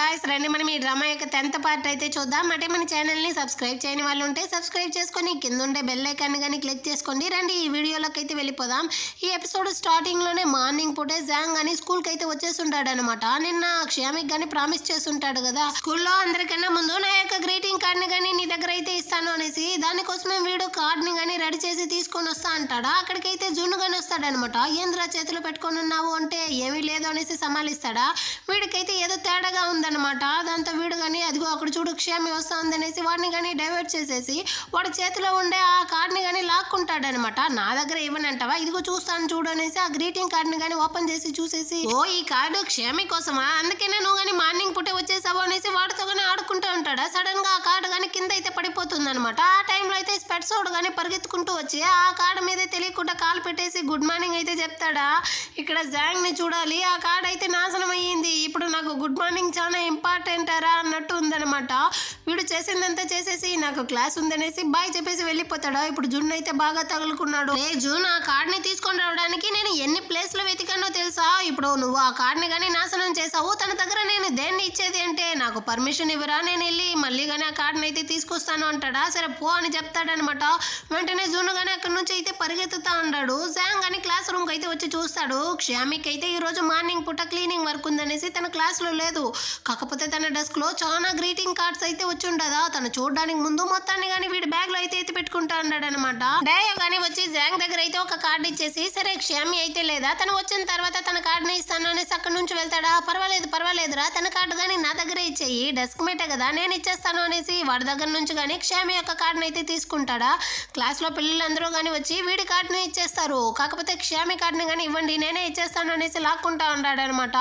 Guys రండి మనం ఈ డ్రామా యొక్క 10th పార్ట్ అయితే చూద్దాం. అంటే మన ఛానల్ ని సబ్స్క్రైబ్ చేయని వాళ్ళు ఉంటే సబ్స్క్రైబ్ చేసుకొని కింద ఉండే బెల్ ఐకాన్ గాని క్లిక్ చేసుకోండి. రండి ఈ వీడియోలోకి అయితే వెళ్ళిపోదాం. ఈ ఎపిసోడ్ స్టార్టింగ్ లోనే మార్నింగ్ పూటే జాంగ్ అని స్కూల్ కి అయితే వచ్చేస్తుంటాడు అనమాట. నిన్న క్షామిక్ గాని ప్రామిస్ చేస్తుంటాడు కదా, స్కూల్లో అందరికన్నా ముందు నా యొక్క గ్రీటింగ్ కార్డ్ ని గాని నీ దగ్గర అయితే ఇస్తాను అనేసి. దానికోసమే వీడు కార్డ్ ని గాని రెడీ చేసి తీసుకొని వస్తా అంటాడా. అక్కడికైతే జున్ను గాని వస్తాడనమాట. ఏంద్రా చేతులు పెట్టుకొని ఉన్నావు అంటే ఏమీ లేదు అనేసి సమాలిస్తాడా. వీడికైతే ఏదో తేడాగా ఉందన్నమాట. దాంతో వీడు కానీ అదిగో అక్కడ చూడు క్షామి వస్తా ఉందనేసి వాడిని కానీ డైవర్ట్ చేసేసి వాడి చేతిలో ఉండే ఆ కార్డ్ని కానీ లాక్కుంటాడనమాట. నా దగ్గర ఇవ్వనంటావా, ఇదిగో చూస్తాను చూడు అనేసి ఆ గ్రీటింగ్ కార్డ్ని కానీ ఓపెన్ చేసి చూసేసి, ఓ ఈ కార్డు క్షామి కోసమా, అందుకనే నువ్వు కానీ మార్నింగ్ పుట్టే వచ్చేసావు అనేసి వాడితో కానీ ఆడుకుంటూ ఉంటాడా. సడన్ గా ఆ కార్డు కానీ కింద అయితే పడిపోతుంది అనమాట. ఆ టైంలో అయితే స్పెట్స్ వాడు కానీ పరిగెత్తుకుంటూ వచ్చి ఆ కార్డు మీద తెలియకుండా కాలు పెట్టేసి గుడ్ మార్నింగ్ అయితే చెప్తాడా. ఇక్కడ జాంగ్ ని చూడాలి, ఆ కార్డు అయితే నాశనం అయ్యింది, ఇప్పుడు నాకు గుడ్ మార్నింగ్ చాలా ఇంపార్టెంట్ రా అన్నట్టు ఉందనమాట. వీడు చేసిందంతా చేసేసి నాకు క్లాస్ ఉందనేసి బాయ్ చెప్పేసి వెళ్ళిపోతాడు. ఇప్పుడు జున్ అయితే బాగా తగులుకున్నాడు. ఏ జూన్, ఆ కార్డ్ ని తీసుకొని రావడానికి నేను ఎన్ని ప్లేస్ లో వెతికానో తెలుసా. ఇప్పుడు నువ్వు ఆ కార్డ్ ని కానీ నాశనం చేసావు, తన దగ్గర నేను దేన్ని ఇచ్చేది అంటే నాకు పర్మిషన్ ఇవ్వరా, నేను వెళ్ళి మళ్ళీ కానీ ఆ కార్డ్ ని అయితే తీసుకొస్తాను అంటాడా. సరే పో అని చెప్తాడనమాట. వెంటనే జూన్ గానీ అక్కడి నుంచి అయితే పరిగెత్తుతా ఉన్నాడు. జాంగ్ అని క్లాస్ రూమ్ కి అయితే వచ్చి చూస్తాడు. క్షామిక్ అయితే ఈ రోజు మార్నింగ్ పూట క్లీనింగ్ వర్క్ ఉందనేసి తన క్లాస్ లో లేదు. కాకపోతే తన డెస్క్ లో చాలా గ్రీటింగ్ కార్డ్స్ అయితే వచ్చి ఉండదా. తను చూడడానికి ముందు మొత్తాన్ని కానీ వీడి బ్యాగ్ లో అయితే ఎత్తి పెట్టుకుంటా ఉన్నాడు అనమాట. డయో కానీ వచ్చి జాంగ్ దగ్గర అయితే ఒక కార్డు ఇచ్చేసి, సరే క్షామి అయితే లేదా, తను వచ్చిన తర్వాత తన కార్డుని ఇస్తాను అనేసి అక్కడి నుంచి వెళ్తాడా. పర్వాలేదురా, తన కార్డు కానీ నా దగ్గర ఇచ్చేయి, డెస్క్ మేటే కదా నేను ఇచ్చేస్తాను అనేసి వాడి దగ్గర నుంచి కానీ క్షామి యొక్క కార్డుని అయితే తీసుకుంటాడా. క్లాస్ లో పిల్లలందరూ కానీ వచ్చి వీడి కార్డుని ఇచ్చేస్తారు. కాకపోతే క్షామి కార్డుని కానీ ఇవ్వండి నేనే ఇచ్చేస్తాను అనేసి లాక్కుంటా ఉన్నాడు అనమాట.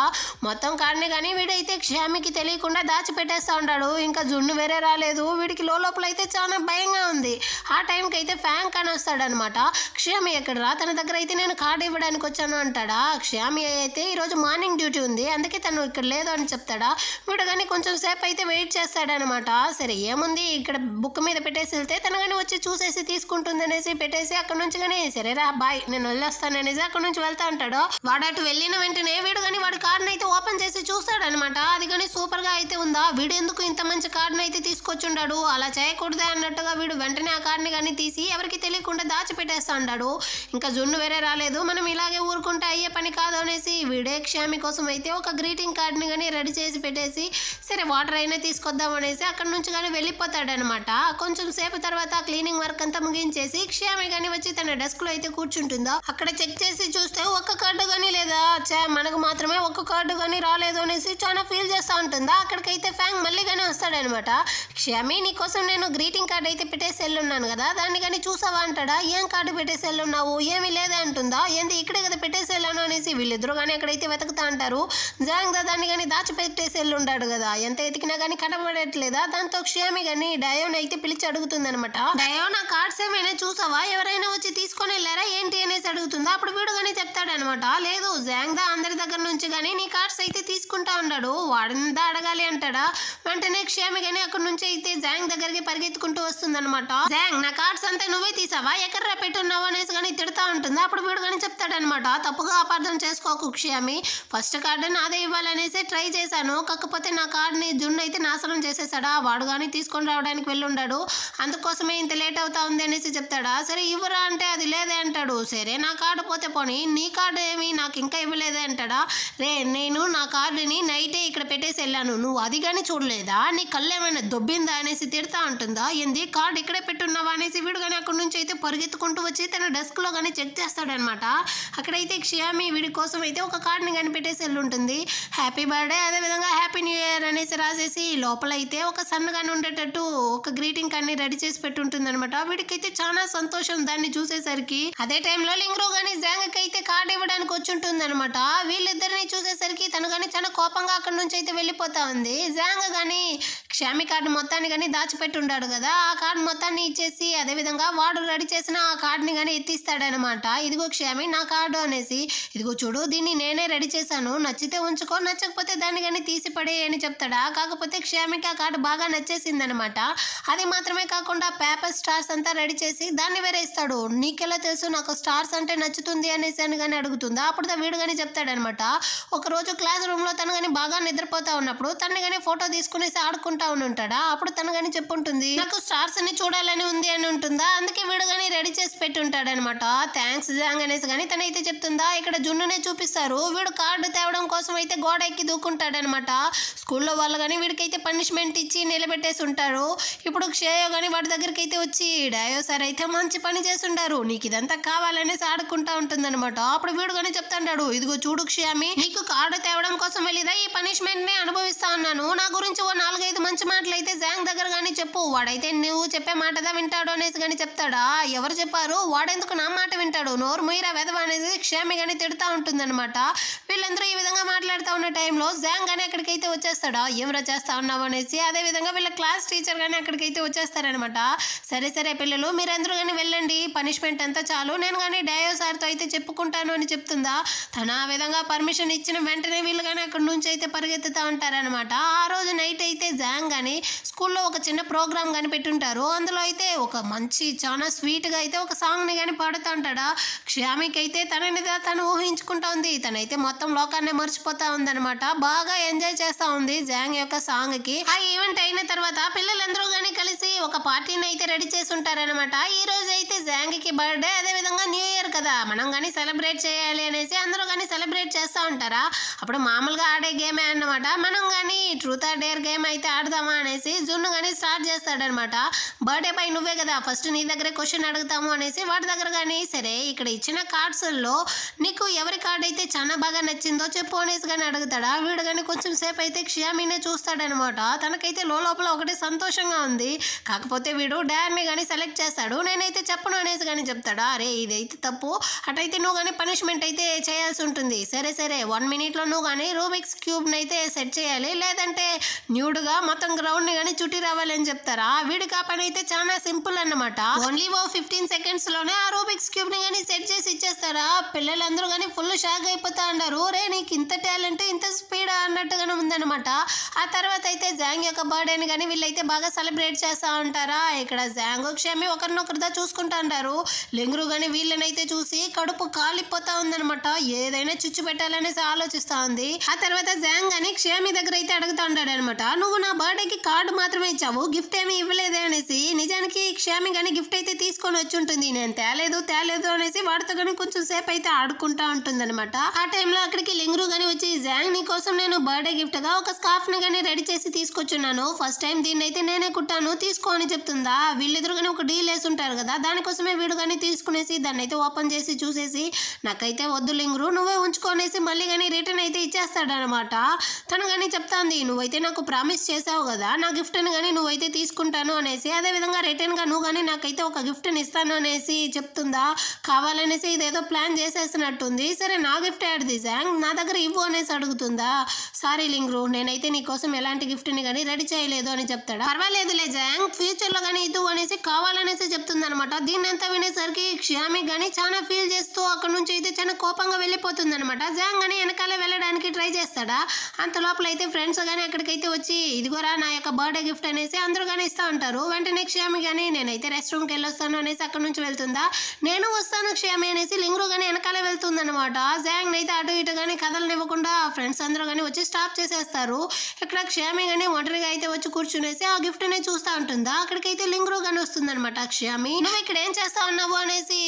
మొత్తం కార్డుని కానీ వీడైతే క్షామికి తెలియకుండా దాచిపెట్టేస్తా ఉంటాడు. ఇంకా జున్ను వేరే రాలేదు. వీడికి లోపల అయితే చాలా భయంగా ఉంది. ఆ టైంకి అయితే ఫ్యాంక్ అని వస్తాడనమాట. క్షామి ఎక్కడరా, తన దగ్గర అయితే నేను కార్డు ఇవ్వడానికి వచ్చాను అంటాడా. క్షామి అయితే ఈరోజు మార్నింగ్ డ్యూటీ ఉంది, అందుకే తను ఇక్కడ లేదు అని చెప్తాడా. వీడు కానీ కొంచెం సేపు అయితే వెయిట్ చేస్తాడనమాట. సరే ఏముంది ఇక్కడ బుక్ మీద పెట్టేసి వెళ్తే తను కానీ వచ్చి చూసేసి తీసుకుంటుంది అనేసి పెట్టేసి అక్కడ నుంచి కానీ సరేరా బాయ్ నేను వెళ్ళొస్తాను అనేసి అక్కడ నుంచి వెళ్తా అంటాడు. వాడు అటు వెళ్ళిన వెంటనే వీడు కానీ వాడి కార్డుని అయితే ఓపెన్ చేసి చూస్తాడనమాట. అది కానీ సూపర్ గా అయితే ఉందా, వీడు ఎందుకు ఇంత మంచి కార్డుని అయితే తీసుకొచ్చుండాడు, అలా చేయకూడదే అన్నట్టుగా వీడు వెంటనే ఆ కార్డుని కానీ తీసి ఎవరికి తెలియకుండా దాచిపెట్టేస్తా ఉంటాడు. ఇంకా జున్ను వేరే రాలేదు, మనం ఇలాగే ఊరుకుంటే అయ్యే పని కాదు అనేసి వీడే క్షామి కోసం అయితే ఒక గ్రీటింగ్ కార్డుని కానీ రెడీ చేసి పెట్టేసి సరే వాటర్ అయినా తీసుకొద్దాం అనేసి అక్కడ నుంచి కానీ వెళ్ళిపోతాడనమాట. కొంచెం సేపు తర్వాత క్లీనింగ్ వర్క్ అంతా ముగించేసి క్షామి కానీ వచ్చి తన డెస్క్ లో అయితే కూర్చుంటుందో అక్కడ చెక్ చేసి చూస్తే ఒక్క కార్డు కానీ లేదా, మనకు మాత్రమే ఒక్క కార్డు కానీ రాలేదు అనేసి చాలా ఫీల్ చేస్తా ఉంటుందా. అక్కడికైతే ఫ్యాంక్ మళ్ళీ కానీ వస్తాడనమాట. క్షమి నీకోసం నేను గ్రీటింగ్ కార్డు అయితే పెట్టేసి వెళ్ళున్నాను కదా, దాన్ని కానీ చూసావా అంటాడా. ఏం కార్డు పెట్టేసి వెళ్ళున్నావు, ఏమీ లేదే అంటుందా. ఏంది ఇక్కడే కదా పెట్టేసి వెళ్ళాను అనేసి వీళ్ళిద్దరు కానీ అక్కడైతే వెతుకుతా అంటారు. జాంగ్ దాన్ని కానీ దాచిపెట్టేసి వెళ్ళుంటాడు కదా, ఎంత ఎతికినా కానీ కనబడట్లేదా. దాంతో క్షమి కానీ డయోన్ అయితే పిలిచి అడుగుతుంది అనమాట. డయోన్ ఆ కార్డ్స్ ఏమైనా చూసావా, ఎవరైనా వచ్చి తీసుకొని వెళ్ళారా ఏంటి అనేసి అడుగుతుందా. అప్పుడు వీడు కానీ చెప్తాడనమాట, లేదు జాంగ్ అందరి దగ్గర నుంచి కానీ నీ కార్డ్స్ అయితే తీసుకుంటా ఉన్నాడు, వాడిందా అడగాలి అంటాడా. వెంటనే క్షేమి కానీ అక్కడ నుంచి అయితే జాంగ్ దగ్గరికి పరిగెత్తుకుంటూ వస్తుంది అనమాట. జాంగ్ నా కార్డ్స్ అంతా నువ్వే తీసావా, ఎక్కడ పెట్టున్నావు అనేసి కానీ తిడతా ఉంటుంది. అప్పుడు వీడు కానీ చెప్తాడనమాట, తప్పుగా అపార్థం చేసుకోకు క్షేమి, ఫస్ట్ కార్డు నాదే ఇవ్వాలనేసి ట్రై చేశాను, కాకపోతే నా కార్డుని జున్ను అయితే నాశనం చేసేసాడా, వాడు కానీ తీసుకొని రావడానికి వెళ్ళుండాడు, అందుకోసమే ఇంత లేట్ అవుతా ఉంది అనేసి చెప్తాడా. సరే ఇవ్వరా అంటే అది లేదే అంటాడు. సరే నా కార్డు పోతే పోనీ, నీ కార్డు ఏమి నాకు ఇంకా ఇవ్వలేదే అంటాడా. రే నేను నా కార్డుని నైటే ఇక్కడ పెట్టేసి వెళ్ళాను, నువ్వు అది కానీ చూడలేదా, నీ కళ్ళు ఏమైనా దొబ్బిందా అనేసి తిడతా ఉంటుందా. ఏంది కార్డు ఇక్కడే పెట్టున్నావా అనేసి వీడు కానీ అక్కడి నుంచి అయితే పరిగెత్తుకుంటూ వచ్చి తన డెస్క్ లో కానీ చెక్ చేస్తాడనమాట. అక్కడైతే క్షయామి వీడి కోసం అయితే ఒక కార్డుని కానీ పెట్టేసి వెళ్ళి ఉంటుంది. హ్యాపీ బర్త్డే, అదేవిధంగా హ్యాపీ న్యూ ఇయర్ అనేసి రాసేసి లోపల అయితే ఒక సన్ గాని ఉండేటట్టు ఒక గ్రీటింగ్ కార్డ్ని రెడీ చేసి పెట్టుంటుంది అనమాట. వీడికైతే చాలా సంతోషం దాన్ని చూసేసరికి. అదే టైంలో లింగ్రో గానీ జాంగ్ అయితే కార్డు ఇవ్వడానికి వచ్చి ఉంటుంది అనమాట. వీళ్ళిద్దరిని చూసేసరికి తను కానీ చాలా కోపంగా అక్కడి నుంచి అయితే వెళ్ళిపోతా ఉంది. జాంగ్ కానీ క్షామి కార్డు మొత్తాన్ని కానీ దాచిపెట్టి ఉన్నాడు కదా, ఆ కార్డు మొత్తాన్ని ఇచ్చేసి అదేవిధంగా వాడు రెడీ చేసిన ఆ కార్డుని కానీ ఎత్తిస్తాడనమాట. ఇదిగో క్షామి నా కార్డు అనేసి, ఇదిగో చూడు దీన్ని నేనే రెడీ చేశాను, నచ్చితే ఉంచుకో, నచ్చకపోతే దాన్ని కానీ తీసి పడే అని చెప్తాడా. కాకపోతే క్షామికి ఆ కార్డు బాగా నచ్చేసింది అనమాట. అది మాత్రమే కాకుండా పేపర్ స్టార్స్ అంతా రెడీ చేసి దాన్ని వేరే ఇస్తాడు. నీకెలా తెలుసు నాకు స్టార్స్ అంటే నచ్చుతుంది అనేసి అని కానీ అడుగుతుందా. అప్పుడు వీడు కానీ చెప్తాడనమాట, ఒక ఒక రోజు క్లాస్ రూమ్ లో తను గాని బాగా నిద్రపోతా ఉన్నప్పుడు తను గాని ఫోటో తీసుకునేసి ఆడుకుంటా ఉంటాడా. అప్పుడు తను గాని చెప్పుంటుంది, నాకు స్టార్స్ ని చూడాలని ఉంది అని ఉంటుందా. అందుకే వీడు గాని రెడీ చేసి పెట్టి ఉంటాడనమాట. థ్యాంక్స్ జాంగ్ అనేసి గాని తనైతే చెప్తుందా. ఇక్కడ జున్నునే చూపిస్తారు. వీడు కార్డు తేవడం కోసం అయితే గోడ ఎక్కి దూకుంటాడనమాట. స్కూల్లో వాళ్ళు గాని వీడికైతే పనిష్మెంట్ ఇచ్చి నిలబెట్టేసి ఉంటారు. ఇప్పుడు క్షేయో గాని వాడి దగ్గరికి అయితే వచ్చి, డయో సార్ అయితే మంచి పని చేస్తుంటారు, నీకు ఇదంతా కావాలనేసి ఆడుకుంటా ఉంటుందన్నమాట. అప్పుడు వీడు గాని చెప్తాడు, ఇదిగో చూడు క్షయామి, నీకు కార్డు తేవడం కోసం వెళ్ళిదా ఈ పనిష్మెంట్ ని అనుభవిస్తా ఉన్నాను. నా గురించి ఓ 4-5 మంచి మాటలు అయితే జాంగ్ దగ్గర గానీ చెప్పు, వాడైతే నువ్వు చెప్పే మాటదా వింటాడు అనేసి గానీ చెప్తాడా. ఎవరు చెప్పారు, వాడెందుకు నా మాట వింటాడు, నోరు ముయిరా వెదవ అనేసి క్షయామి గానీ తిడుతూ ఉంటుందన్నమాట. వీళ్ళందరూ ఈ విధంగా మాట్లాడుతూ ఉన్న టైంలో జాంగ్ గానీ అక్కడికైతే వచ్చేస్తాడా. ఏమరా చేస్తా ఉన్నావు అనేసి. అదే విధంగా వీళ్ళ క్లాస్ టీచర్ గానీ అక్కడికైతే వచ్చేస్తారనమాట. సరే సరే పిల్లలు, మీరందరూ కానీ వెళ్ళండి, పనిష్మెంట్ అంతా చాలు, నేను కానీ డయో సార్తో అయితే చెప్పుకుంటాను అని చెప్తుందా. తన ఆ విధంగా పర్మిషన్ ఇచ్చిన వెంటనే వీళ్ళు కానీ అక్కడి నుంచి అయితే పరిగెత్తుతూ ఉంటారనమాట. ఆ రోజు నైట్ అయితే జాంగ్ కానీ స్కూల్లో ఒక చిన్న ప్రోగ్రామ్ కానీ పెట్టుంటారు. అందులో అయితే ఒక మంచి చాలా స్వీట్గా అయితే ఒక సాంగ్ని కానీ పాడుతూ ఉంటాడా. క్షయామికి అయితే తనని తను ఊహించుకుంటా ఉంది. తనైతే మొత్తం లోకాన్ని మర్చిపోతా ఉందనమాట. బాగా ఎంజాయ్ చేస్తూ ఉంది జాంగ్ యొక్క సాంగ్కి. ఆ ఈవెంట్ అయిన తర్వాత పిల్లలందరూ కానీ కలిసి ఒక పార్టీని అయితే రెడీ చేసి ఉంటారనమాట. ఈ రోజు అయితే జాంగ్ కి బర్త్డే, అదే విధంగా న్యూ ఇయర్ కదా, మనం కానీ సెలబ్రేట్ చేయాలి అనేసి అందరూ కానీ సెలబ్రేట్ చేస్తూ ఉంటారా. అప్పుడు మామూలుగా ఆడే గేమే అన్నమాట. మనం కానీ ట్రూత్ ఆర్ డేర్ గేమ్ అయితే ఆడదామా అనేసి జున్ను కానీ స్టార్ట్ చేస్తాడనమాట. బర్త్డే పై నువ్వే కదా, ఫస్ట్ నీ దగ్గరే క్వశ్చన్ అడుగుతాము అనేసి వాడి దగ్గర కానీ, సరే ఇక్కడ ఇచ్చిన కార్డ్స్లో నీకు ఎవరి కార్డ్ అయితే చాలా బాగా నచ్చిందో చెప్పు అనేసి కానీ అడుగుతాడా. వీడు కానీ కొంచెం సేపు అయితే క్షయామినే చూస్తాడనమాట. తనకైతే లోపల ఒకటి సంతోషంగా ఉంది. కాకపోతే వీడు డార్ని కానీ సెలెక్ట్ చేస్తాడు. నేనైతే చెప్పను అనేసి కానీ చెప్తాడా. అరే ఇదైతే తప్పు, అటైతే నువ్వు కానీ పనిష్మెంట్ అయితే చేయాల్సి ఉంటుంది. సరే 1 minute లో నువ్వు కానీ రూబిక్స్ క్యూబ్ని అయితే సెట్ చేయాలి, లేదంటే న్యూడ్గా మొత్తం గ్రౌండ్ని కానీ చుట్టి రావాలి అని చెప్తారా. వీడికి ఆ పని అయితే చాలా సింపుల్ అన్నమాట. ఓన్లీ 15 seconds లోనే ఆ రూబిక్స్ క్యూబ్ని కానీ సెట్ చేసి ఇచ్చేస్తారా. పిల్లలందరూ కానీ ఫుల్ షాక్ అయిపోతా ఉంటారు. రే నీకు ఇంత టాలెంట్, ఇంత స్పీడ్ అన్నట్టుగానే ఉందన్నమాట. ఆ తర్వాత అయితే జాంగ్ యొక్క బర్త్డేని కానీ వీళ్ళైతే బాగా సెలబ్రేట్ చేస్తూ ఉంటారా. ఇక్కడ జాంగ్ క్షమి ఒకరినొకరిదా చూసుకుంటా ఉంటారు. లింగురు కానీ వీళ్ళనైతే చూసి కడుపు కాలిపోతా ఉందనమాట. ఏదైనా చుచ్చు పెట్టాలనేసి ఆలోచిస్తా ఉంది. ఆ తర్వాత జాంగ్ అని క్షమి దగ్గర అయితే అడుగుతా ఉంటాడు అనమాట. నువ్వు నా బర్త్డేకి కార్డు మాత్రమే ఇచ్చావు, గిఫ్ట్ ఏమీ ఇవ్వలేదే అనేసి. నిజానికి క్షమి కానీ గిఫ్ట్ అయితే తీసుకొని వచ్చి ఉంటుంది. నేను తేలేదు అనేసి వాడితో కానీ కొంచెం సేపు అయితే ఆడుకుంటా ఉంటుంది అనమాట. ఆ టైంలో అక్కడికి లింగురు కానీ వచ్చి, జాంగ్ నీ కోసం నేను బర్త్డే గిఫ్ట్ గా ఒక స్కార్ఫ్ ని కానీ రెడీ చేసి తీసుకొచ్చున్నాను, ఫస్ట్ టైం దీన్ని అయితే నేనే కుట్టాను, తీసుకో అని చెప్తుందా. వీళ్ళిద్దరు కానీ ఒక డీల్ వేసి ఉంటారు కదా, దానికోసమే వీడు కానీ తీసుకునేసి దాన్ని అయితే ఓపెన్ చేసి చూసేసి, నాకైతే వద్దు లింగురు నువ్వే ఉంచుకొనేసి మళ్ళీ కానీ రిటర్న్ అయితే ఇచ్చేస్తాడనమాట. తను కానీ చెప్తాంది, నువ్వైతే నాకు ప్రామిస్ చేసావు కదా నా గిఫ్ట్ని కానీ నువ్వైతే తీసుకుంటాను అనేసి, అదేవిధంగా రిటర్న్గా నువ్వు కానీ నాకైతే ఒక గిఫ్ట్ని ఇస్తాను అనేసి చెప్తుందా. కావాలనేసి ఇదేదో ప్లాన్ చేసేసినట్టుంది. సరే నా గిఫ్ట్ యాడ్ది జాంగ్, నా దగ్గర ఇవ్వు అనేసి అడుగుతుందా. సారీ లింగురు, నేనైతే నీ కోసం ఎలాంటి గిఫ్ట్ని కానీ రెడీ చేయలేదు అని చెప్తాడా. పర్వాలేదులే జాంగ్, ఫ్యూచర్లో కానీ ఇది అనేసి కావాలనేసి చెప్తుంది అనమాట. దీన్నంతా వినేసరికి క్షయామి కానీ చాలా ఫీల్ చేస్తూ అక్కడ నుంచి అయితే చాలా కోపంగా వెళ్ళిపోతుంది అనమాట. జాంగ్ అని వెనకాలే వెళ్ళడానికి ట్రై చేస్తాడా. అంత లోపల అయితే ఫ్రెండ్స్ కానీ అక్కడికైతే వచ్చి, ఇదిగోరా నా యొక్క బర్త్డే గిఫ్ట్ అనేసి అందరూ కానీ ఇస్తూ ఉంటారు. వెంటనే క్షయామి కానీ నేనైతే రెస్ట్ రూమ్కి వెళ్ళొస్తాను అనేసి అక్కడ నుంచి వెళ్తుందా. నేను వస్తాను క్షయామి అనేసి లింగురు కానీ వెనకాలే వెళ్తుంది అనమాట. జాంగ్ అయితే అటు ఇటు కానీ కథలనివ్వకుండా ఫ్రెండ్స్ అందరూ కానీ వచ్చి స్టాప్ చేసేస్తారు. ఇక్కడ క్షయామి కానీ ఒంటరిగా అయితే వచ్చి కూర్చునేసి ఆ గిఫ్ట్ నే చూస్తూ ఉంటుందా. అక్కడికైతే లింగురు కానీ వస్తుంది అనమాట. క్షయామి నువ్వు ఇక్కడ ఏం చేస్తా ఉన్నావు అనేసి,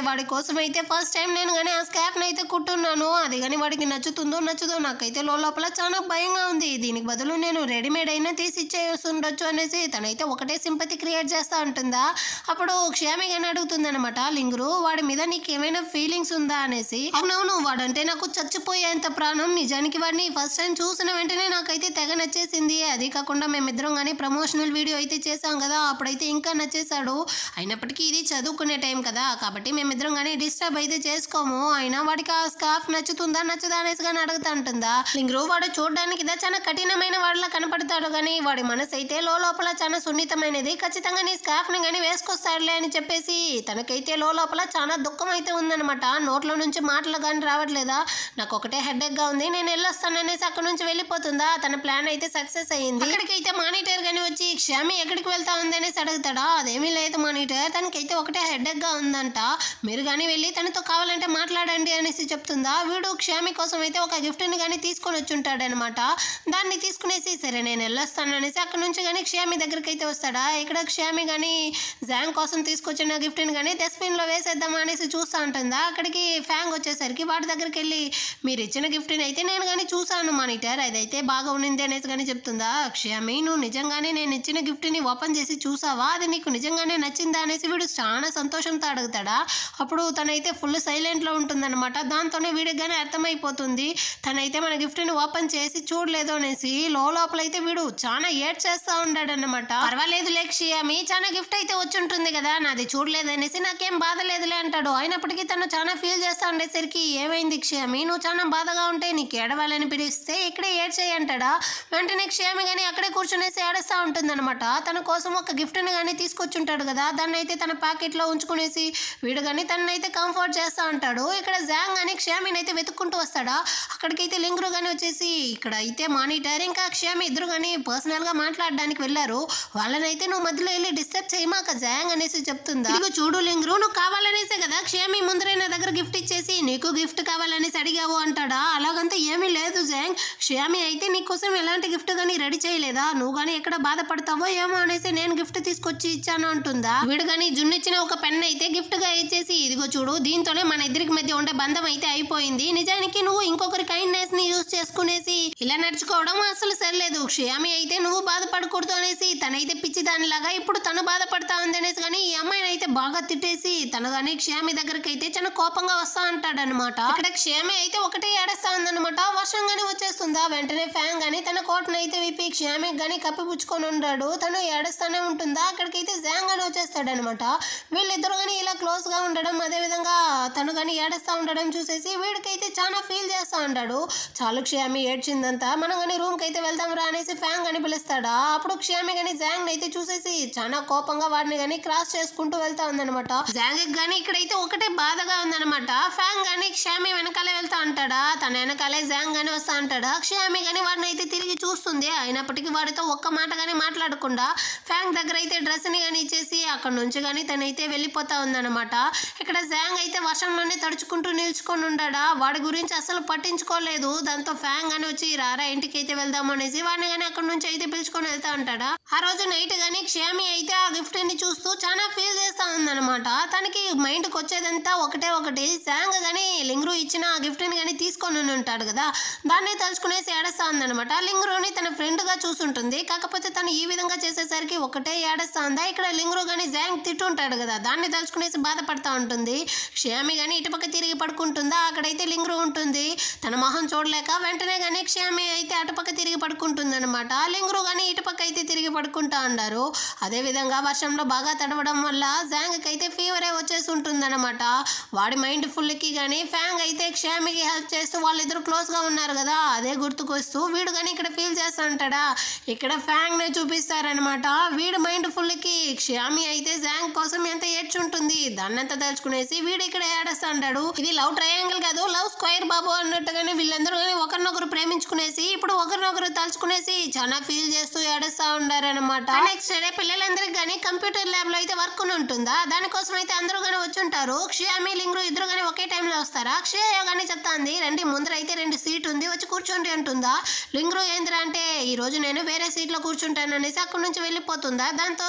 వాడి కోసం అయితే ఫస్ట్ టైం నేను కానీ ఆ స్కార్ఫ్ అయితే కుట్టున్నాను, అది కానీ వాడికి నచ్చుతుందో నచ్చదో నాకైతే లోపల చాలా భయంగా ఉంది. దీనికి బదులు నేను రెడీమేడ్ అయినా తీసి ఇచ్చేసి ఉండొచ్చు అనేసి తనైతే ఒకటే సింపతి క్రియేట్ చేస్తూ ఉంటుందా. అప్పుడు క్షయామి కానీ అడుగుతుంది అనమాట, లింగురు వాడి మీద నీకు ఏమైనా ఫీలింగ్స్ ఉందా అనేసి. అవునవును, వాడంటే నాకు చచ్చిపోయేంత ప్రాణం. నిజానికి వాడిని ఫస్ట్ టైం చూసిన వెంటనే నాకైతే తెగ నచ్చేసింది. అది కాకుండా మేమిద్దరం కానీ ప్రమోషనల్ వీడియో అయితే చేసాం కదా, అప్పుడైతే ఇంకా నచ్చేసాడు. అయినప్పటికీ ఇది చదువుకునే టైం కదా, కాబట్టి మేమిద్దరం కానీ డిస్టర్బ్ అయితే చేసుకోము. అయినా వాడికి ఆ స్కార్ఫ్ నచ్చుతుందా నచ్చదా అనేసి కానీ అడుగుతా ఉంటుందా. లింగురు వాడు చూడడానికి ఇదా చాలా కఠినమైన వాడిలా కనపడతాడు, కానీ వాడి మనసు అయితే లోపల చాలా సున్నితమైనది. ఖచ్చితంగా నీ స్కార్ఫ్ ని కానీ వేసుకొస్తాడులే అని చెప్పేసి తనకైతే లోపల చాలా దుఃఖం అయితే ఉందనమాట. నోట్లో నుంచి మాటలు కానీ రావట్లేదా. నాకు ఒకటే హెడ్ఏక్ గా ఉంది ఉంది, నేను వెళ్ళొస్తాను అనేసి అక్కడ నుంచి వెళ్ళిపోతుందా. తన ప్లాన్ అయితే సక్సెస్ అయ్యింది. అక్కడికైతే మానిటర్ గాని వచ్చి క్షామి ఎక్కడికి వెళ్తా ఉంది అనేసి అడుగుతాడా. అదేమీ లేదు మానిటర్, తనకైతే ఒకటే హెడేక్ గా ఉందంట, మీరు కానీ వెళ్ళి తనతో కావాలంటే మాట్లాడండి అనేసి చెప్తుందా. వీడు క్షామి కోసం అయితే ఒక గిఫ్ట్ ని కానీ తీసుకొని వచ్చి ఉంటాడనమాట. దాన్ని తీసుకునేసి సరే నేను వెళ్ళొస్తాను అనేసి అక్కడ నుంచి కానీ క్షామి దగ్గరికి అయితే వస్తాడా. ఇక్కడ క్షామి కానీ జాంగ్ కోసం తీసుకొచ్చిన గిఫ్ట్ ని కానీ డస్ట్బిన్ లో వేసేద్దామా అనేసి చూస్తూ ఉంటుందా. అక్కడికి ఫ్యాంగ్ వచ్చేసరికి వాటి దగ్గరికి వెళ్ళి మీరు ఇచ్చిన గిఫ్ట్ ని అయితే నేను కానీ చూసాను మానిటర్, అదైతే బాగా ఉండింది అనేసి కానీ చెప్తుందా. క్షామి నువ్వు నిజంగానే నేను ఇచ్చిన గిఫ్ట్ ని ఓపెన్ చేసి చూసావా, అది నీకు నిజంగానే నచ్చిందా అనేసి వీడు చాలా సంతోషంతో అడుగుతాడా. అప్పుడు తనైతే ఫుల్ సైలెంట్ లో ఉంటుందన్నమాట. దాంతోనే వీడికి కానీ అర్థమైపోతుంది తనైతే మన గిఫ్ట్ ని ఓపెన్ చేసి చూడలేదు అనేసి. లోపలైతే వీడు చాలా ఏడ్ చేస్తా ఉన్నాడన్నమాట. పర్వాలేదు క్షామి, చాలా గిఫ్ట్ అయితే వచ్చి ఉంటుంది కదా, నాది చూడలేదు అనేసి నాకేం బాధ లేదులే అంటాడు. అయినప్పటికీ తను చాలా ఫీల్ చేస్తా ఉండేసరికి ఏమైంది క్షామి, నువ్వు చాలా బాధగా ఉంటే నీకు ఏడవాలని పిలిస్తే ఇక్కడే ఏడ్ చేయి అంటాడా. వెంటనే క్షామి కానీ అక్కడే కూర్చునేసి ఏడుస్తూ ఉంటుందన్నమాట. తన కోసం ఒక గిఫ్ట్ ని కానీ తీసుకొచ్చుంటాడు కదా, దాన్ని అయితే తన ప్యాకెట్ లో ఉంచుకునేసి వీడు కానీ తనైతే కంఫర్ట్ చేస్తా ఉంటాడు. ఇక్కడ జాంగ్ అని క్షామిని అయితే వెతుక్కుంటూ వస్తాడా. అక్కడికైతే లింగ్రు కానీ వచ్చేసి ఇక్కడ అయితే మానిటర్ ఇంకా క్షామి ఇద్దరు కానీ పర్సనల్ గా మాట్లాడడానికి వెళ్ళారు. వాళ్ళనైతే నువ్వు మధ్యలో వెళ్ళి డిస్టర్బ్ చేయమాక జాంగ్ అనేసి చెప్తుందా. ఇదిగో చూడు లింగ్రు, నువ్వు కావాలనేసే కదా క్షామి ముందరే నా దగ్గర గిఫ్ట్ ఇచ్చేసి నీకు గిఫ్ట్ కావాలనేసి అడిగావు అంటాడా. అలాగంతా ఏమీ లేదు జాంగ్, క్షామి అయితే నీకోసం ఎలాంటి గిఫ్ట్ కానీ రెడీ చేయలేదా, నువ్వు కానీ ఎక్కడ బాధపడతావో ఏమో అనేసి నేను గిఫ్ట్ తీసుకొచ్చి ఇచ్చాను అంటుందా. వీడు కానీ జున్నిచ్చిన ఒక పెన్ అయితే గిఫ్ట్ గా ఇచ్చేసి ఇదిగో చూడు దీంతోనే మన ఇద్దరికి మధ్య ఉండే బంధం అయితే అయిపోయింది, నిజానికి నువ్వు ఇంకొకరి కైండ్నెస్ ని యూజ్ చేసుకునేసి ఇలా నడుచుకోవడం అసలు సరిలేదు. క్షామి అయితే నువ్వు బాధపడకూడదు అనేసి తనైతే పిచ్చి దానిలాగా ఇప్పుడు తను బాధపడతా ఉంది అనేసి కానీ ఈ అమ్మాయిని అయితే బాగా తిట్టేసి తను కానీ క్షామి దగ్గరికి అయితే చాలా కోపంగా వస్తా అంటాడనమాట. ఇక్కడ క్షామి అయితే ఒకటే ఏడస్తా ఉందన్నమాట. వర్షం గానీ వచ్చేస్తుందా. వెంటనే ఫ్యాంగ్ గానీ తన కోటను అయితే విప్పి క్షామికి గానీ కప్పిపుచ్చుకొని ఉన్నాడు. తను ఏడుస్తానే ఉంటుందా. అక్కడికైతే జాంగ్ గానీ వచ్చేస్తాడనమాట. వీళ్ళిద్దరు కానీ ఇలా క్లోజ్ గా ఉండడం అదే విధంగా తను కానీ ఏడుస్తా ఉండడం చూసేసి వీడికైతే చాలా ఫీల్ చేస్తా ఉంటాడు. చాలు క్షామి ఏడ్చిందంతా, మనం కానీ రూమ్ కి అయితే వెళ్దాం రా అనేసి ఫ్యాంగ్ అని పిలుస్తాడా. అప్పుడు క్షామి కానీ జాంగ్ అయితే చూసేసి చాలా కోపంగా వాడిని కానీ క్రాస్ చేసుకుంటూ వెళ్తా ఉందన్నమాట. జాంగ్ గానీ ఇక్కడైతే ఒకటే బాధగా ఉందన్నమాట. ఫ్యాంగ్ గానీ క్షామి వెనకాలే వెళ్తా అంటాడా, తన వెనకాలే జాంగ్ గానీ వస్తా అంటాడా. క్షామి గానీ వాడిని అయితే తిరిగి చూస్తుంది. అయినప్పటికీ వాడితో ఒక్క మాట గానీ మాట్లాడకుండా ఫ్యాంగ్ దగ్గర అయితే డ్రెస్ ని కానీ ఇచ్చేసి అక్కడ నుంచి కానీ తనైతే వెళ్ళిపోతా ఉందన్నమాట. ఇక్కడ జాంగ్ అయితే వర్షంలోనే తడుచుకుంటూ నిల్చుకొని ఉండాడా. వాడి గురించి అసలు పట్టించుకోలేదు. దాంతో ఫ్యాంగ్ గానీ వచ్చి రారా ఇంటికి అయితే వెళ్దాము అనేసి వాడిని కానీ అక్కడ నుంచి అయితే పిలుచుకొని వెళ్తా ఉంటాడా. ఆ రోజు నైట్ గానీ క్షామి అయితే ఆ గిఫ్ట్ ని చూస్తూ చాలా ఫీల్ చేస్తా ఉందన్నమాట. తనకి మైండ్ కి వచ్చేదంతా ఒకటి జాంగ్ గానీ లింగ్రు ఇచ్చిన ఆ గిఫ్ట్ ని కానీ తీసుకొని ఉంటాడు కదా, దాన్ని తలుచుకునేసి ఏడుస్తా ఉందన్నమాట. లింగ్రుని తన ఫ్రెండ్ గా చూసుంటుంది, కాకపోతే తను ఈ విధంగా చేసేసరికి ఒకటే ఏడుస్తా ఉందా. ఇక్కడ లింగ్రు గానీ జాంగ్ తిట్టుంటాడు కదా, దాన్ని తలుచుకునేసి బాధపడతా ఉంటుంది. క్షామి గానీ ఇటుపక్క తిరిగి పడుకుంటుందా. అక్కడైతే లింగ్రు ఉంటుంది. తన మొహం చూడలేక వెంటనే గానీ క్షామి అయితే అటుపక్క తిరిగి పడుకుంటుంది అనమాట. లింగ్రు గానీ ఇటుపక్క అయితే తిరిగి పడుకుంటా ఉన్నారు. అదే విధంగా వర్షంలో బాగా తడవడం వల్ల జాంగ్ అయితే ఫీవరే వచ్చేసి ఉంటుందన్నమాట. వాడి మైండ్ ఫుల్ కి గానీ ఫ్యాంగ్ అయితే క్షామికి హెల్ప్ చేస్తూ వాళ్ళిద్దరు క్లోజ్ గా ఉన్నారు కదా, అదే గుర్తుకొస్తూ వీడు కానీ ఇక్కడ ఫీల్ చేస్తా ఉంటాడా. ఇక్కడ ఫ్యాంగ్ నే చూపిస్తారనమాట. వీడు మైండ్ ఫుల్ కి క్షామి అయితే జాంగ్ కోసం ఎంత ఏడ్చుంటుంది, దాన్నంతా తలుచుకునేసి వీడు ఇక్కడ ఏడస్తా అంటాడు. ఇది లవ్ ట్రయాంగిల్ కాదు, లవ్ స్క్వేర్ బాబు అన్నట్టుగానే వీళ్ళందరూ కానీ ఒకరినొకరు ప్రేమించుకునేసి ఇప్పుడు ఒకరినొకరు తలుచుకునేసి చాలా ఫీల్ చేస్తూ ఏడుస్తా ఉండారనమాట. నెక్స్ట్ డే పిల్లలందరికి కానీ కంప్యూటర్ ల్యాబ్ లో అయితే వర్క్ ఉంటుందా, దానికోసం అయితే అందరూ కానీ వచ్చి ఉంటారు. క్షయామి లింగ్రు ఇద్దరు కానీ ఒకే టైంలో వస్తారా. క్షయ కానీ చెప్తాంది రండి ముందర అయితే 2 సీట్ ఉంది వచ్చి కూర్చోండి అంటుందా. లింగ్రు ఏంద్రా అంటే ఈ రోజు నేను వేరే సీట్ లో కూర్చుంటాను అనేసి అక్కడి నుంచి వెళ్ళిపోతుందా. దాంతో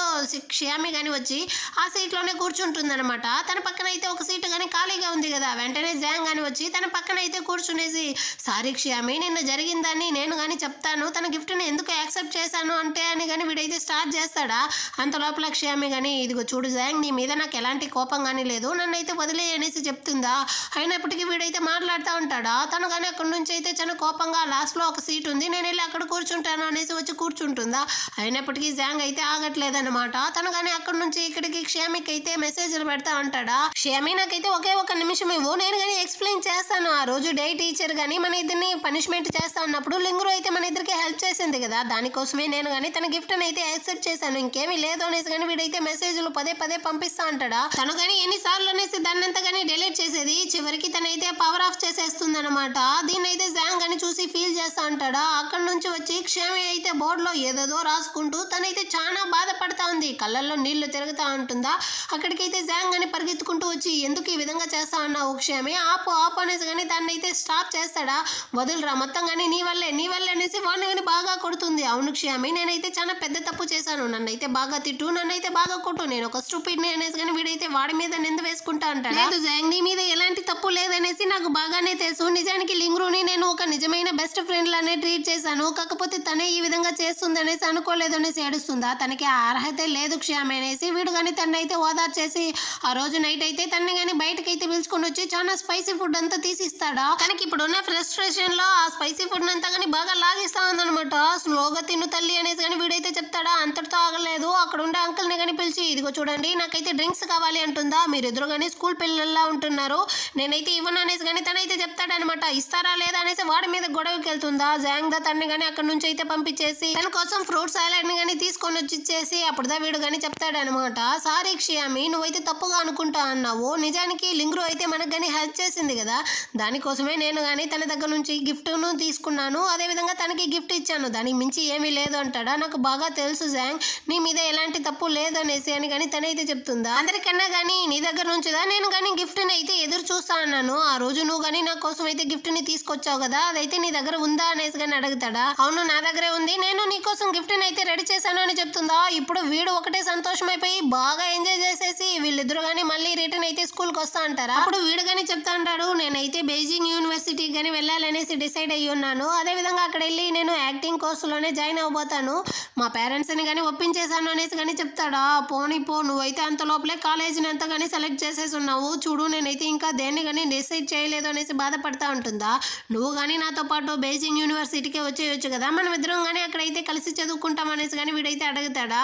క్షయామి కానీ వచ్చి ఆ సీట్ లోనే కూర్చుంటుంది అనమాట. తన పక్కన అయితే ఒక సీట్ కానీ ఖాళీగా ఉంది కదా, వెంటనే జాంగ్ అని వచ్చి తన పక్కన అయితే కూర్చునేసి సారీ క్షయామి నిన్న జరిగిందని నేను కానీ చెప్తాను, తన గిఫ్ట్ ని ఎందుకు యాక్సెప్ట్ చేశాను అంటే అని కానీ వీడైతే స్టార్ట్ చేస్తాడా. అంత లోపల క్షయామి కానీ ఇదిగో చూడు జాంగ్ నీ మీద నాకు ఎలాంటి కోపం కానీ లేదు, నన్ను అయితే వదిలే అనేసి చెప్తుందా. అయినప్పటికీ వీడైతే మాట్లాడుతూ ఉంటాడా. తను కానీ అక్కడి నుంచి అయితే చాలా కోపంగా లాస్ట్ లో ఒక సీట్ ఉంది నేను వెళ్ళి అక్కడ కూర్చుంటాను అనేసి వచ్చి కూర్చుంటుందా. అయినప్పటికీ జాంగ్ అయితే ఆగట్లేదన్నమాట. తను కానీ అక్కడి నుంచి ఇక్కడికి క్షయామికి అయితే మెసేజ్లు పెడతా ఉంటాడా. క్షయామి నాకైతే ఒకే ఒక నిమిషం ఇవ్వు, నేను కానీ ఎక్స్ప్లెయిన్ చేస్తాను. ఆ రోజు డే టీచర్ కానీ మన ఇద్దరిని పనిష్మెంట్ చేస్తా ఉన్నప్పుడు లింగ్రు అయితే మన ఇద్దరికి హెల్ప్ చేసింది కదా, దానికోసమే నేను కానీ తన గిఫ్ట్ అని అయితే యాక్సెప్ట్ చేశాను, ఇంకేమీ లేదు అనేసి కానీ వీడైతే మెసేజ్లు పదే పంపిస్తా అంటాడా. తను కానీ ఎన్నిసార్లు అనేసి దాన్నంతా కానీ డిలీట్ చేసేది, చివరికి తనైతే పవర్ ఆఫ్ చేసేస్తుంది అనమాట. దీన్ని అయితే జాంగ్ అని చూసి ఫీల్ చేస్తా ఉంటాడా. అక్కడ నుంచి వచ్చి క్షమి అయితే బోర్డులో ఏదేదో రాసుకుంటూ తనైతే చాలా బాధపడతా ఉంది. కళ్ళల్లో నీళ్లు తిరుగుతా ఉంటుందా. అక్కడికైతే జాంగ్ అని పరిగెత్తుకుంటూ వచ్చి ఎందుకు ఈ విధంగా చేస్తా ఉన్నావు క్షమి, ఆపు ఆపు అనేసి కానీ దాన్ని అయితే స్టాప్ చేస్తాడా. వదులురా మొత్తం కానీ నీ వల్లే అనేసి వాడిని కానీ బాగా కొడుతుంది. అవును క్షమి, నేనైతే చాలా పెద్ద తప్పు చేశాను, నన్నైతే బాగా తిట్టు, నన్నైతే బాగా కొట్టు, నేను ఒక స్టూపిడ్ అనేసి కానీ వీడైతే వాడి మీద నింద వేసుకుంటా అంటాడు. లేదు జాంగ్, నీ మీద ఎలాంటి తప్పు లేదనేసి నాకు బాగానే తెలుసు. నిజానికి లింగ్రూని నేను ఒక నిజమైన బెస్ట్ ఫ్రెండ్ లానే ట్రీట్ చేశాను, కాకపోతే తనే ఈ విధంగా చేస్తుంది అనేసి అనుకోలేదు అనేసి ఏడుస్తుందా. తనకి ఆ అర్హత లేదు క్షమి అనేసి వీడు కానీ తనైతే ఓదార్చేసి ఆ రోజు నైట్ అయితే తనని కానీ బయటకైతే పిలుచుకొని వచ్చి చాలా స్పైసీ ఫుడ్ అంతా తీసిస్తాడా. తనకి ఇప్పుడున్న ఫ్రస్ట్రేషన్ లో ఆ స్పైసీ ఫుడ్ అంతా కానీ బాగా లాగిస్తా ఉందనమాట. స్లోగా తిను తల్లి అనేసి కానీ వీడైతే చెప్తాడా. అంతటితో ఆగలేదు, అక్కడ ఉండే అంకుల్ ని కానీ పిలిచి ఇదిగో చూడండి నాకైతే డ్రింక్స్ కావాలి అంటుందా. మీరు ఎదురు కానీ స్కూల్ పిల్లల్లా ఉంటున్నారు, నేనైతే ఇవ్వను అనేసి కానీ తనైతే చెప్తాడనమాట. ఇస్తారా లేదా అనేసి వాడి మీద గొడవకి వెళ్తుందా. జాంగ్ దా తన్ని కానీ అక్కడ నుంచి అయితే పంపించేసి తన కోసం ఫ్రూట్ సాలెడ్ ని కానీ తీసుకొని వచ్చి ఇచ్చేసి అప్పుడుదా వీడు కానీ చెప్తాడనమాట. సారీ క్షమి, నువ్వైతే తప్పుగా అనుకుంటా అన్నావు, నిజానికి లింగ్రూ అయితే మనకు కానీ హెల్ప్ చేసింది కదా, దానికోసమే నేను కానీ తన దగ్గర నుంచి గిఫ్ట్ను తీసుకున్నాను, అదేవిధంగా తనకి గిఫ్ట్ ఇచ్చాను, దానికి మించి ఏమీ లేదు అంటాడా. నాకు బాగా తెలుసు జాంగ్, నీ మీద ఎలాంటి తప్పు లేదు అనేసి అని కానీ తనైతే చెప్తుందా. అందరికన్నా కానీ నీ దగ్గర నుంచిదా నేను కానీ గిఫ్ట్ని అయితే ఎదురు చూస్తా అన్నాను, ఆ రోజు నువ్వు కానీ నా కోసం అయితే గిఫ్ట్ని తీసుకొచ్చావు కదా, అదైతే నీ దగ్గర ఉందా అనేసి కానీ అడుగుతాడా. అవును నా దగ్గరే ఉంది, నేను నీ కోసం గిఫ్ట్ని అయితే రెడీ చేశాను అని చెప్తుందా. ఇప్పుడు వీడు ఒకటే సంతోషం అయిపోయి బాగా ఎంజాయ్ చేసేసి వీళ్ళిద్దరు కానీ మళ్ళీ రిటర్న్ అయితే స్కూల్కి వస్తా అంటారా. అప్పుడు వీడు కానీ చెప్తా అంటాడు, నేనైతే బీజింగ్ యూనివర్సిటీకి కానీ వెళ్ళాలనేసి డిసైడ్ అయ్యి ఉన్నాను, అదేవిధంగా అక్కడ వెళ్ళి నేను యాక్టింగ్ కోర్సులోనే జాయిన్ అవ్వబోతాను, మా పేరెంట్స్ని కానీ ఒప్పించేశాను అనేసి కానీ చెప్తాడా. పోనీ పో, నువ్వైతే అంత లోపలే కాలేజీని అంతా కానీ సెలెక్ట్ చేసేసి ఉన్నావు, చూడు నేనైతే ఇంకా దేన్ని కానీ డిసైడ్ చేయలేదు అనేసి బాధపడతా ఉంటుందా. నువ్వు కానీ నాతో పాటు బీజింగ్ యూనివర్సిటీకి వచ్చేయచ్చు కదా, మనం ఇద్దరం కానీ అక్కడైతే కలిసి చదువుకుంటాం అనేసి కానీ వీడైతే అడుగుతాడా.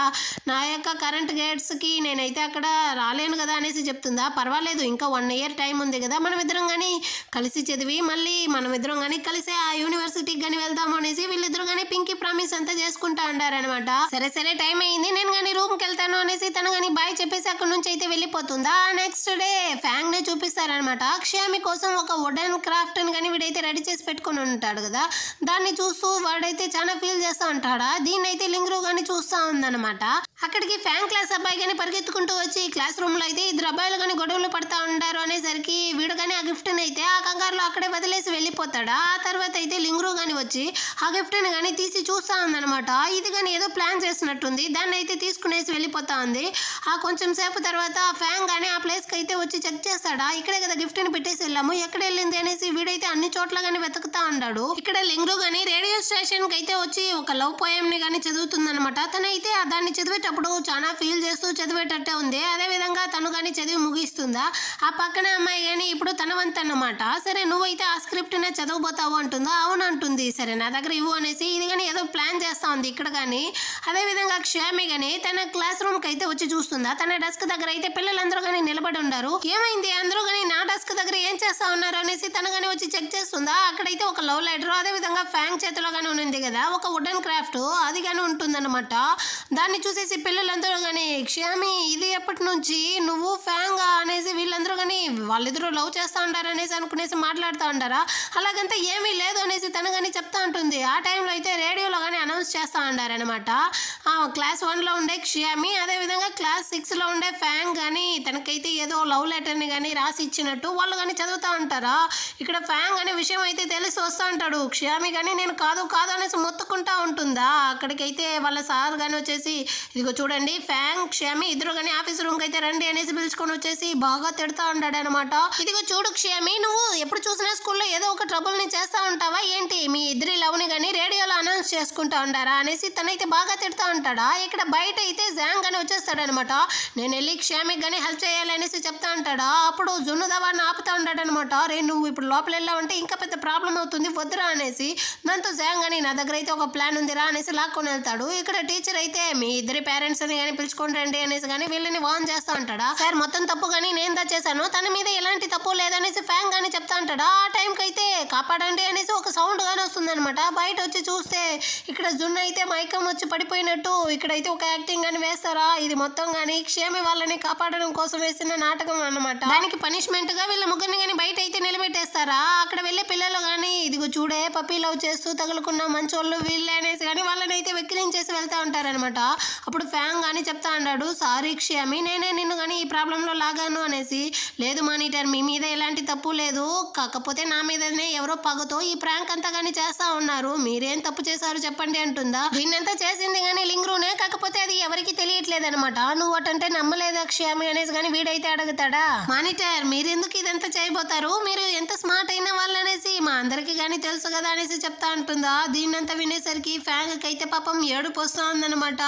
నా యొక్క కరెంట్ గేట్స్కి నేనైతే అక్కడ రాలేను కదా అనేసి చెప్తుందా. పర్వాలేదు, ఇంకా 1 year టైం ఉంది కదా, మనం ఇద్దరం కానీ కలిసి చదివి మళ్ళీ మనం ఇద్దరం కానీ కలిసి ఆ యూనివర్సిటీకి కానీ వెళ్దాము అనేసి వీళ్ళిద్దరు కానీ పింకీ ప్రామిస్ అంతా చేసుకుంటా ఉండారనమాట. సరే సరే టైం అయింది, నేను కానీ రూమ్కి వెళ్తాను అనేసి తను కానీ బాయ్ చెప్పేసి అక్కడ నుంచి అయితే వెళ్ళిపోతుందా. నెక్స్ట్ డే ఫ్యాంగ్ ని చూపిస్తారనమాట. క్షమి కోసం ఒక వుడెన్ క్రాఫ్ట్ ని కానీ వీడైతే రెడీ చేసి పెట్టుకుని ఉంటాడు కదా, దాన్ని చూస్తూ వాడైతే చాలా ఫీల్ చేస్తా ఉంటాడా. దీన్ని అయితే లింగ్రూ కానీ చూస్తా ఉందన్నమాట. అక్కడికి ఫ్యాంగ్ క్లాస్ అబ్బాయి కానీ పరిగెత్తుకుంటూ వచ్చి క్లాస్ రూమ్ లో అయితే ఇద్దరు అబ్బాయిలు కానీ గొడవలు పడతా ఉంటారు అనేసరికి వీడు కానీ ఆ గిఫ్ట్ ని అయితే ఆ కంగారులో అక్కడే వదిలేసి వెళ్ళిపోతాడా. ఆ తర్వాత అయితే లింగ్రూ కానీ వచ్చి ఆ గిఫ్ట్ ని కానీ తీసి చూస్తా ఉందన్నమాట. ఇది కానీ ఏదో ప్లాన్ చేసినట్టుంది, దాన్ని అయితే తీసుకునేసి వెళ్ళిపోతా ఉంది. ఆ కొంచెం సేపు తర్వాత ఫ్యాంగ్ కానీ ఆ ప్లేస్ కి అయితే వచ్చి చెక్ చేస్తాడా. ఇక్కడే కదా గిఫ్ట్ ని పెట్టేసి వెళ్ళాము, ఎక్కడ వెళ్ళింది అనేసి వీడైతే అన్ని చోట్ల కానీ వెతుకుతా ఉన్నాడు. ఇక్కడ లింగ్రూ కానీ రేడియో స్టేషన్ కి అయితే వచ్చి ఒక లవ్ పోయం ని కానీ చదువుతుందన్నమాట. తనైతే దాన్ని చదివేటప్పుడు చాలా ఫీల్ చేస్తూ చదివేటట్టే ఉంది. అదే విధంగా తను కానీ చదివి ముగిస్తుందా. ఆ పక్కన అమ్మాయి కానీ ఇప్పుడు తన వంతు అన్నమాట. సరే నువ్వైతే ఆ స్క్రిప్ట్ నే చదవబోతావు అంటుందా. అవును అంటుంది. సరే నా దగ్గర ఇవ్వు అనేసి ఇది కానీ ఏదో ప్లాన్ చేస్తా ఉంది ఇక్కడ కానీ. అదే విధంగా క్షమి కానీ తన క్లాస్ రూమ్ కి అయితే వచ్చి చూస్తుందా. తన డెస్క్ దగ్గర అయితే పిల్లలందరూ కానీ నిలబడి ఉన్నారు. ఏమైంది అందరూ కానీ నా డెస్క్ దగ్గర ఏం చేస్తా ఉన్నారు అనేసి తను కానీ వచ్చి చెక్ చేస్తుందా. అక్కడైతే ఒక లవ్ లెటర్, అదే విధంగా ఫ్యాంగ్ చేతిలో కానీ ఉంది కదా ఒక వుడెన్ క్రాఫ్ట్, అది కానీ ఉంటుందన్నమాట. దాన్ని చూసేసి పిల్లలందరూ కానీ క్షమి ఇది ఎప్పటి నుంచి నువ్వు ఫ్యాంగ్ అనేసి వీళ్ళందరూ కానీ వాళ్ళిద్దరూ లవ్ చేస్తా ఉంటారు అనేసి అనుకునేసి మాట్లాడుతూ ఉంటారా. అలాగంతా ఏమీ లేదు అనేసి తను కానీ చెప్తా ఉంటుంది. ఆ టైంలో అయితే రేడియోలో కానీ అనౌన్స్ చేస్తూ ఉంటారనమాట. క్లాస్ 1లో ఉండే క్షమి, అదేవిధంగా క్లాస్ 6లో ఉండే ఫ్యాంగ్ కానీ తనకైతే ఏదో లవ్ లెటర్ని కానీ రాసి ఇచ్చినట్టు వాళ్ళు కానీ చదువుతూ ఉంటారా. ఇక్కడ ఫ్యాంగ్ అనే విషయం అయితే తెలిసి వస్తూ ఉంటాడు. క్షమి కానీ నేను కాదు కాదు అనేసి మొత్తుకుంటా ఉంటుందా. అక్కడికైతే వాళ్ళ సార్ కానీ వచ్చేసి ఇదిగో చూడండి ఫ్యాంగ్ క్షమి ఇద్దరు కానీ ఆఫీస్ రూమ్కి అయితే రండి అనేసి పిలుచుకొని వచ్చేసి బాగా తిడతా ఉంటాడు అనమాట. ఇదిగో చూడు క్షమి, నువ్వు ఎప్పుడు చూసినా స్కూల్లో ఏదో ఒక ట్రబుల్ ని చేస్తా ఉంటావా ఏంటి, మీ ఇద్దరి లవ్ ని కానీ రేడియోలో అనౌన్స్ చేసుకుంటా ఉంటారా అనేసి తనైతే బాగా తిడతా ఉంటాడా. ఇక్కడ బయట అయితే జాంగ్ అని వచ్చేస్తాడనమాట. నేను వెళ్ళి క్షమికి కానీ హెల్ప్ చేయాలనేసి చెప్తా ఉంటాడా. అప్పుడు జున్నుదా వాడిని ఆపుతా ఉంటాడనమాట. రే నువ్వు ఇప్పుడు లోపల వెళ్ళావంటే ఇంకా పెద్ద ప్రాబ్లం అవుతుంది వద్దురా అనేసి. దాంతో జాంగ్ అని నా దగ్గర అయితే ఒక ప్లాన్ ఉందిరా అనేసి లాక్కొని వెళ్తాడు. ఇక్కడ టీచర్ అయితే మీ ఇద్దరి పేరెంట్స్ అని కానీ పిలుచుకొని రండి అనేసి కానీ వీళ్ళని వార్న్ చేస్తా ఉంటాడా. సార్ మొత్తం తప్పు కానీ నేను దా చేశాను, తన మీద ఎలాంటి తప్పు లేదనేసి ఫ్యాంగ్ అని చెప్తా ఉంటాడా. ఆ టైంకి అయితే కాపాడండి అనేసి ఒక సౌండ్ గానీ వస్తుంది అనమాట. బయట వచ్చి చూస్తే ఇక్కడ జున్ను అయితే మైకం వచ్చి పడిపోయినట్టు ఇక్కడైతే ఒక యాక్టింగ్ అని వేస్తారా. ఇది మొత్తం కానీ క్షేమి వాళ్ళని కాపాడడం కోసం వేసిన నాటకం అన్నమాట. దానికి పనిష్మెంట్ గా వీళ్ళ ముగ్గురిని కానీ బయట అయితే నిలబెట్టేస్తారా. అక్కడ వెళ్ళే పిల్లలు కానీ ఇదిగో చూడే పప్పీ లవ్ చేస్తూ తగులుకున్న మంచోళ్ళు వీళ్ళే అనేసి కానీ వాళ్ళని అయితే వెక్కిరించేసి వెళ్తా ఉంటారనమాట. అప్పుడు ఫ్యాంగ్ కానీ చెప్తా అన్నాడు, సారీ క్షేమి, నేనే నిన్ను కానీ ఈ ప్రాబ్లంలో లాగాను అనేసి. లేదు మానిటర్, మీ మీద ఎలాంటి తప్పు లేదు, కాకపోతే నా మీదనే ఎవరో పగతో ఈ ప్రాంక్ అంతా కానీ చేస్తా ఉన్నారు, మీరేం తప్పు చేశారు చెప్పండి అంటుందా. దీన్నంతా చేసింది కానీ లింగ్రూనే, కాకపోతే అది ఎవరికి తెలియట్లేదు అనమాట. నువ్వు అటంటే నమ్మలేదా క్షేమి అనేసి కానీ వీడైతే అడుగుతాడా. మానిటర్, మీరెందుకు ఇదంతా చేయబోతారు, మీరు ఎంత స్మార్ట్ అయిన వాళ్ళు అనేసి మా అందరికి కానీ తెలుసు కదా అనేసి చెప్తా అంటుందా. దీన్నంతా వినేసరికి ఫ్యాంగ్ అయితే పాపం ఏడుపు వస్తా ఉందనమాట.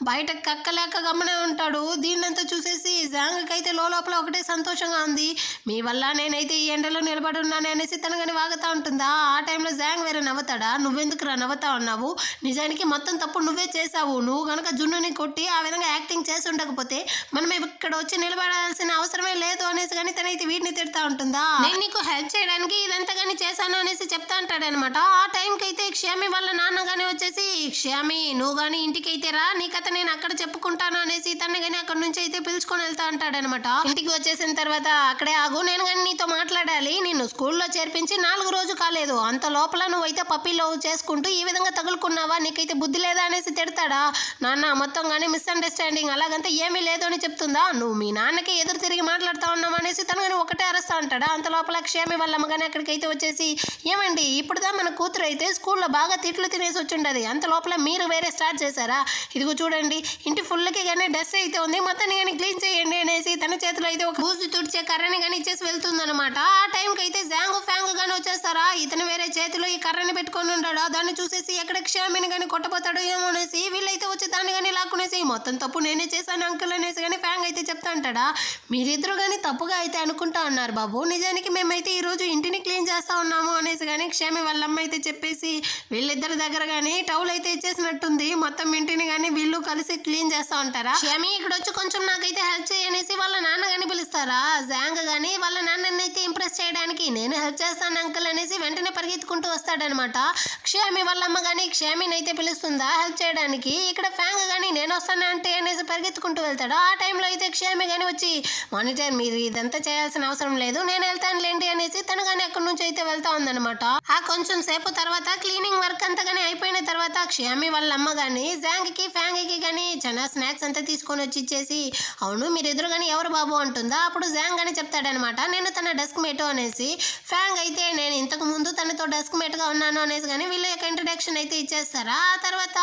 బయట కక్కలేక గమనే ఉంటాడు. దీన్నంతా చూసేసి జాంగ్ అయితే లోపల ఒకటే సంతోషంగా ఉంది. మీ వల్ల నేనైతే ఈ ఎండలో నిలబడి ఉన్నాను అనేసి తను కానీ వాగుతా ఉంటుందా. ఆ టైంలో జాంగ్ వేరే నవ్వుతాడా, నువ్వెందుకు నవ్వుతా ఉన్నావు, నిజానికి మొత్తం తప్పు నువ్వే చేసావు, నువ్వు గనక జున్నుని కొట్టి ఆ విధంగా యాక్టింగ్ చేసి ఉండకపోతే మనం ఇక్కడ వచ్చి నిలబడాల్సిన అవసరమే లేదు అనేసి కానీ తనైతే వీటిని తిడతా ఉంటుందా. నేను నీకు హెల్ప్ చేయడానికి ఇదంతా కానీ చేశాను అనేసి చెప్తా అంటాడనమాట. ఆ టైంకి అయితే క్షేమి వాళ్ళ నాన్న కానీ వచ్చేసి, క్షేమి నువ్వు కానీ ఇంటికి అయితే రా, నీ కథ నేను అక్కడ చెప్పుకుంటాను అనేసి తన్ని కానీ అక్కడ నుంచి అయితే పిలుచుకొని వెళ్తా అంటాడనమాట. ఇంటికి వచ్చేసిన తర్వాత అక్కడే ఆగు, నేను కానీ నీతో మాట్లాడాలి, నిన్ను స్కూల్లో చేర్పించి 4 రోజులు కాలేదు, అంత లోపల నువ్వైతే పప్పీ లవ్ చేసుకుంటూ ఈ విధంగా తగులుకున్నావా, నీకైతే బుద్ధి లేదా అనేసి తిడతాడా. నాన్న మొత్తం కానీ మిస్అండర్స్టాండింగ్ అలాగంతా ఏమీ లేదు అని చెప్తుందా. నువ్వు మీ నాన్నకి ఎదురు తిరిగి మాట్లాడుతా ఉన్నావు అనేసి తను కానీ ఒకటే అరుస్తా అంటాడా. అంత లోపల క్షేమి వాళ్ళ అమ్మగానే అక్కడికైతే వచ్చేసి, ఏమండి ఇప్పుడుదా మన కూతురు అయితే స్కూల్లో బాగా తిట్లు తినేసి వచ్చిండదు, అంత లోపల మీరు వేరే స్టార్ట్ చేశారా, ఇదిగో చూడండి ఇంటి ఫుల్కి కానీ డస్ట్ అయితే ఉంది, మొత్తాన్ని కానీ క్లీన్ చేయండి అనేసి తన చేతిలో అయితే ఒక బూజు తుడిచే కర్రని కానీ ఇచ్చేసి వెళ్తుందనమాట. ఆ టైంకి అయితే జాంగ్ ఫ్యాంగ్ కానీ వచ్చేస్తారా. ఇతను వేరే చేతిలో ఈ కర్రని పెట్టుకొని ఉంటాడా. దాన్ని చూసేసి ఎక్కడ క్షేమిని కానీ కొట్టపోతాడో ఏమో అనేసి వీళ్ళైతే వచ్చి దాన్ని కానీ లాక్కునేసి, మొత్తం తప్పు నేనే చేశాను అంకుల్ అనేసి కానీ ఫ్యాంగ్ అయితే చెప్తా అంటాడా. మీరిద్దరు కానీ తప్పుగా అయితే అనుకుంటా ఉన్నారు బాబు, నిజానికి మేమైతే ఈరోజు ఇంటిని క్లీన్ చేస్తా ఉన్నాము అనేసి కానీ క్షేమి వాళ్ళ అమ్మ అయితే చెప్పేసి వీళ్ళిద్దరి దగ్గర కానీ టౌల్ అయితే ఇచ్చేసినట్టుంది. మొత్తం ఇంటిని కానీ వీళ్ళు కలిసి క్లీన్ చేస్తా ఉంటారా. క్షేమి ఇక్కడ వచ్చి కొంచెం నాకైతే హెల్ప్ చేయనేసి వాళ్ళ నాన్న కానీ పిలుస్తారా. జాంగ్ కానీ వాళ్ళ నాన్నని అయితే ఇంప్రెస్ చేయడానికి నేను హెల్ప్ చేస్తాను అంకుల్ అనేసి వెంటనే పరిగెత్తుకుంటూ వస్తాడనమాట. క్షేమి వాళ్ళ అమ్మ కానీ క్షేమిని అయితే పిలుస్తుందా హెల్ప్ చేయడానికి. ఇక్కడ ఫ్యాంగ్ కానీ నేను వస్తాను అంటే అనేసి పరిగెత్తుకుంటూ వెళ్తాడు. ఆ టైంలో అయితే క్షేమి కానీ వచ్చి, మానిటర్ మీరు ఇదంతా చేయాల్సిన అవసరం లేదు, నేను వెళ్తానులేండి అనేసి తను కానీ అక్కడి నుంచి అయితే వెళ్తా ఉందనమాట. ఆ కొంచెం సేపు తర్వాత క్లీనింగ్ వర్క్ అంతా కానీ అయిపోయిన తర్వాత క్షేమి వాళ్ళ అమ్మ కానీ జాంగ్ కి ఫ్యాంగ్ కి కానీ చాలా స్నాక్స్ అంతా తీసుకొని వచ్చి ఇచ్చేసి, అవును మీరు ఎదురు కానీ ఎవరు బాబు అంటుందా. అప్పుడు జాంగ్ అని చెప్తాడనమాట, నేను తన డెస్క్ మేట్ అనేసి. ఫ్యాంగ్ అయితే నేను ఇంతకు ముందు తనతో డెస్క్ మేట్ గా ఉన్నాను అనేసి కానీ వీళ్ళ యొక్క ఇంట్రడక్షన్ అయితే ఇచ్చేస్తారా. ఆ తర్వాత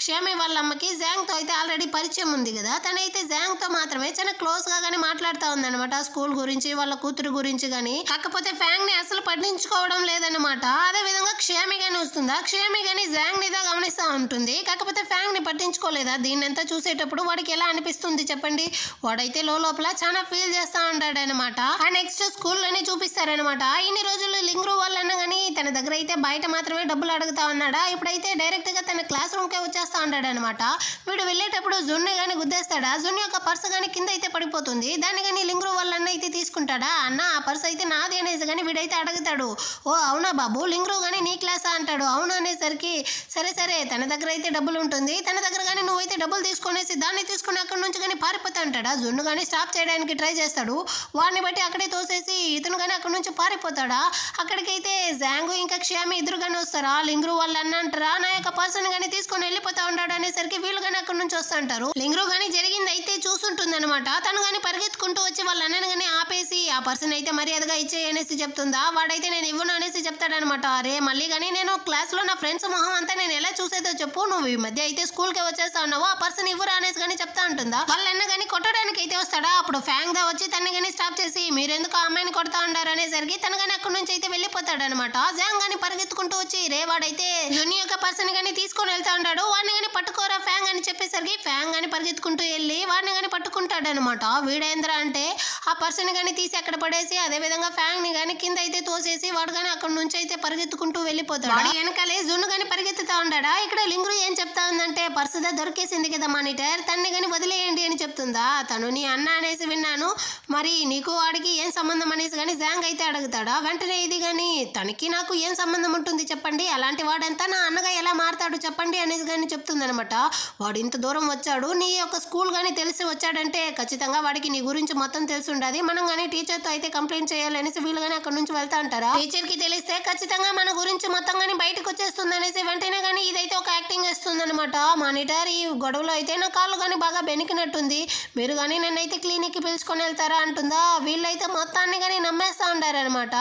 క్షేమి వాళ్ళ అమ్మకి జాంగ్ తో అయితే ఆల్రెడీ పరిచయం ఉంది కదా, తనైతే జాంగ్ తో మాత్రమే చాలా క్లోజ్ గా కానీ మాట్లాడుతూ ఉందన్నమాట, స్కూల్ గురించి వాళ్ళ కూతురు గురించి కానీ. కాకపోతే ఫ్యాంగ్ ని అసలు పట్టించుకోవడం లేదన్నమాట. అదే విధంగా క్షేమి కానీ వస్తుందా, క్షేమి కానీ జాంగ్ నిదా గమనిస్తూ ఉంటుంది, కాకపోతే ఫ్యాంగ్ ని పట్టించుకోలేదా. దీన్నంతా చూసేటప్పుడు వాడికి ఎలా అనిపిస్తుంది చెప్పండి, వాడైతే లోపల చాలా ఫీల్ చేస్తా ఉంటాడు అనమాట. ఆ నెక్స్ట్ స్కూల్లోనే చూపిస్తారనమాట. ఇన్ని రోజులు లింగ్రూ వాళ్ళన్నా కానీ తన దగ్గర అయితే బయట మాత్రమే డబ్బులు అడుగుతా ఉన్నాడా, ఇప్పుడైతే డైరెక్ట్ గా తన క్లాస్ రూమ్ కే వచ్చేస్తా ఉంటాడు అనమాట. వీడు వెళ్ళేటప్పుడు జున్ను కానీ గుద్దేస్తాడా, జున్ను యొక్క పర్స్ కానీ కింద అయితే పడిపోతుంది. దాన్ని కానీ లింగ్రూ వాళ్ళన్న అయితే తీసుకుంటాడా. అన్న ఆ పర్స్ అయితే నాది అనేసి కానీ వీడైతే అడుగుతాడు. ఓ అవునా బాబు, లింగ్రూ కానీ నీ క్లాసా అంటాడు. అవును అనేసరికి సరే తన దగ్గర అయితే డబ్బులు ఉంటుంది, తన దగ్గర కానీ నువ్వైతే డబ్బులు తీసుకునేసి దాన్ని తీసుకుని అక్కడ నుంచి కానీ పారిపోతా అంటాడా. జున్ను కానీ స్టాప్ చేయడానికి ట్రై చేస్తాడు, వాడిని బట్టి అక్కడే తోసేసి ఇతను కానీ అక్కడ నుంచి పారిపోతాడా. అక్కడికైతే జాంగు ఇంకా క్షేమి ఇద్దరు కానీ వస్తారా. లింగ్రూ వాళ్ళు అన్న అంటారా, నా యొక్క పర్సన్ కానీ తీసుకొని వెళ్ళిపోతా ఉంటాడు అనేసరికి వీళ్ళు కానీ అక్కడ నుంచి వస్తా అంటారు. లింగ్రూ కానీ జరిగింది అయితే చూసుంటుంది అనమాట. తను కానీ పరిగెత్తుకుంటూ వచ్చి వాళ్ళ అన్నని కానీ ఆపేసి ఆ పర్సన్ అయితే మర్యాదగా ఇచ్చేయనేసి చెప్తుందా. వాడైతే నేను ఇవ్వను అనేసి చెప్తాడనమాట. అరే మళ్ళీ కానీ నేను క్లాస్ లో నా ఫ్రెండ్స్ మొహం అంతా నేను ఎలా చూసేదో చెప్పు, నువ్వు ఈ మధ్య అయితే స్కూల్ కి వచ్చేస్తా ఉన్నావు, ఆ పర్సన్ ఇవ్వరా అనేసి కానీ చెప్తా ఉంటుందా. వాళ్ళన్న కానీ కొట్టడానికి అయితే వస్తాడా. అప్పుడు ఫ్యాంగ్ దా వచ్చి తన్ని కానీ స్టాప్ చేసి మీరెందుకు ఆ అమ్మాయిని కొడతా ఉండారు అనేసరికి తను కానీ అక్కడ నుంచి అయితే వెళ్ళిపోతాడు అనమాట. జాంగ్ కానీ పరిగెత్తుకుంటూ వచ్చి రే వాడైతే జున్ను యొక్క పర్సన్ కానీ తీసుకొని వెళ్తా ఉంటాడు, వాడిని కానీ పట్టుకోరా ఫ్యాంగ్ అని చెప్పేసరికి ఫ్యాంగ్ కానీ పరిగెత్తుకుంటూ వెళ్ళి వాడిని కానీ పట్టుకుంటాడు అనమాట. వీడేంద్ర అంటే ఆ పర్సుని కానీ తీసి అక్కడ పడేసి అదేవిధంగా ఫ్యాన్ని కానీ కింద అయితే తోసేసి వాడు కానీ అక్కడ నుంచి అయితే పరిగెత్తుకుంటూ వెళ్ళిపోతాడు. వాడు వెనకాలే జున్ను కానీ పరిగెత్తుతా ఉంటాడా. ఇక్కడ లింగురు ఏం చెప్తా ఉందంటే పర్సుదా దొరికేసింది కదా మానిటర్, తన్ని కానీ వదిలేయండి అని చెప్తుందా. తను నీ అన్న అనేసి విన్నాను, మరి నీకు వాడికి ఏం సంబంధం అనేసి కానీ జాంగ్ అయితే అడుగుతాడా. వెంటనే ఇది కానీ తనకి నాకు ఏం సంబంధం ఉంటుంది చెప్పండి, అలాంటి వాడంతా నా అన్నగా ఎలా మారుతాడు చెప్పండి అనేసి కానీ చెప్తుందనమాట. వాడు ఇంత దూరం వచ్చాడు, నీ యొక్క స్కూల్ కానీ తెలిసి వచ్చాడంటే ఖచ్చితంగా వాడికి నీ గురించి మొత్తం తెలిసి ఉండాలి, మనం కానీ టీచర్తో అయితే కంప్లైంట్ చేయాలి అనేసి వీళ్ళు కానీ అక్కడ నుంచి వెళ్తా అంటారా. టీచర్కి తెలిస్తే ఖచ్చితంగా మన గురించి మొత్తం కానీ బయటకు వచ్చేస్తుంది అనేసి వెంటనే కానీ ఇదైతే ఒక యాక్టింగ్ వేస్తుంది అనమాట. మానిటర్ ఈ గొడవలో అయితే నా కాళ్ళు కానీ బాగా బెనికినట్టుంది, మీరు కానీ నన్నైతే క్లినిక్కి పిలుచుకొని వెళ్తారా అంటుందా. వీళ్ళైతే మొత్తాన్ని కానీ నమ్మేస్తా ఉంటారనమాట.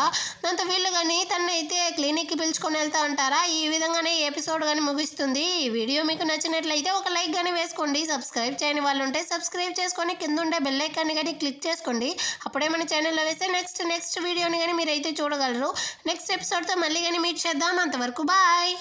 దాంతో వీళ్ళు కానీ తను అయితే క్లినిక్కి పిలుచుకొని వెళ్తా ఉంటారా. ఈ విధంగానే ఈ ఎపిసోడ్ కానీ ముగిస్తుంది. ఈ వీడియో మీకు నచ్చినట్లయితే ఒక లైక్ కానీ వేసుకోండి. సబ్స్క్రైబ్ చేయని వాళ్ళు ఉంటే సబ్స్క్రైబ్ చేసుకొని కింద ఉండే బెల్ ఐకాన్ని కానీ క్లిక్ చేసుకోండి. అప్పుడే మన ఛానల్లో వేస్తే నెక్స్ట్ వీడియోని కానీ మీరైతే చూడగలరు. నెక్స్ట్ ఎపిసోడ్తో మళ్ళీ కానీ మీట్ చేద్దాం. అంతవరకు బాయ్.